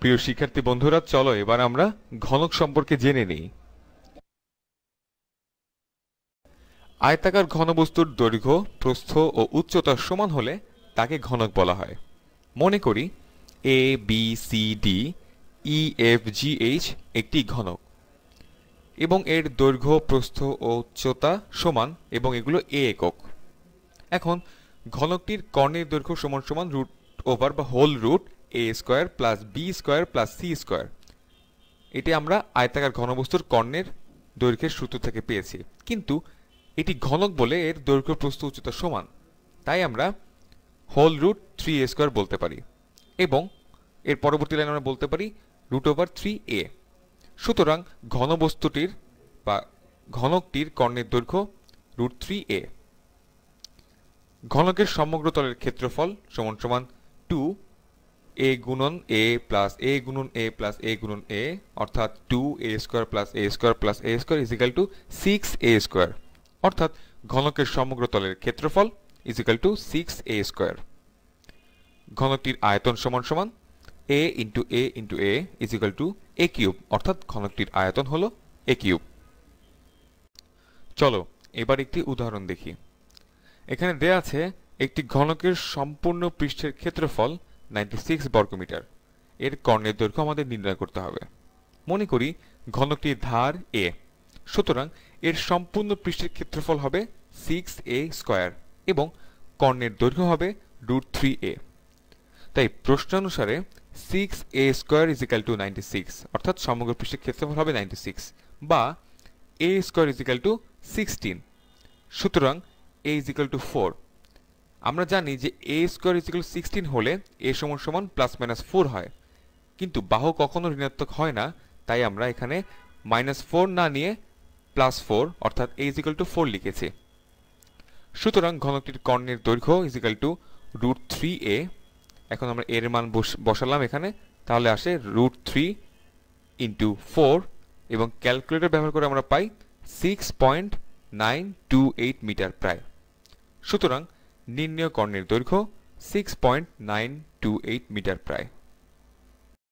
প্রিয় শিক্ষার্থী বন্ধুরা, চলো এবার আমরা ঘনক সম্পর্কে জেনে নিই। আয়তাকার ঘনবস্তুর দৈর্ঘ্য, প্রস্থ ও উচ্চতা সমান হলে তাকে ঘনক বলা হয়। মনে করি A B C D E F G H একটি ঘনক এবং এর দৈর্ঘ্য, প্রস্থ ও উচ্চতা সমান এবং এগুলো এ একক। এখন ঘনকটির কর্ণের দৈর্ঘ্য সমান সমান রুট ওভার বা whole root A square plus B square plus C square. এটি আমরা আয়তাকার ঘনবস্তুর কর্ণের দৈর্ঘ্যের সূত্র থেকে পেয়েছি, কিন্তু এটি ঘনক বলে এর দৈর্ঘ্য, প্রস্থ, উচ্চতা সমান, তাই আমরা হোল রুট 3a স্কোয়ার বলতে পারি এবং এর পরবর্তী লাইন আমরা বলতে পারি রুট ওভার 3a। সুতরাং ঘনবস্তুটির বা ঘনকটির কর্ণের দৈর্ঘ্য রুট 3a। ঘনকের সমগ্র তলের ক্ষেত্রফল সমান সমান 2a গুণন a প্লাস a গুণন a প্লাস a গুণন a, অর্থাৎ 2a square plus a square plus a square is equal to 6a square, অর্থাৎ ঘনকের সমগ্র তলের ক্ষেত্রফল is equal to 6a square. ঘনকটির আয়তন সমান সমান a into a into a is equal to a cube, অর্থাৎ ঘনকটির আয়তন হলো a কিউব। চলো এবার একটি উদাহরণ দেখি। এখানে দেয়া আছে একটি ঘনকের সম্পূর্ণ পৃষ্ঠের ক্ষেত্রফল 96 বর্গমিটার। এর কর্ণের দৈর্ঘ্য আমাদের নির্ণয় করতে হবে। মনে করি ঘনকটির ধার a, সুতরাং এর সম্পূর্ণ পৃষ্ঠের ক্ষেত্রফল হবে 6a স্কোয়ার এবং কর্ণের দৈর্ঘ্য হবে রুট 3a। তাই প্রশ্নানুসারে 6a square is equal two 96, অর্থাৎ সমগ্র পৃষ্ঠের ক্ষেত্রফল হবে 96, বা a square is equal two 16। সুতরাং a ইজ ইকাল টু 4। আমরা জানি যে a square is equal two 16 হলে a সমান সমান প্লাস মাইনাস 4 হয়, কিন্তু বাহু কখনো ঋণাত্মক হয় না, তাই আমরা এখানে -4 না নিয়ে +4 অর্থাৎ a ইজ ইকাল টু 4 লিখেছি। সুতরাং ঘনকটির কর্ণের দৈর্ঘ্য is equal two root 3a। এখন আমরা এর মান বসালাম এখানে, তাহলে আসে রুট 3 ইন্টু 4 এবং ক্যালকুলেটর ব্যবহার করে আমরা পাই 6.928 মিটার প্রায়। সুতরাং নির্ণেয় কর্ণের দৈর্ঘ্য 6.928 মিটার প্রায়।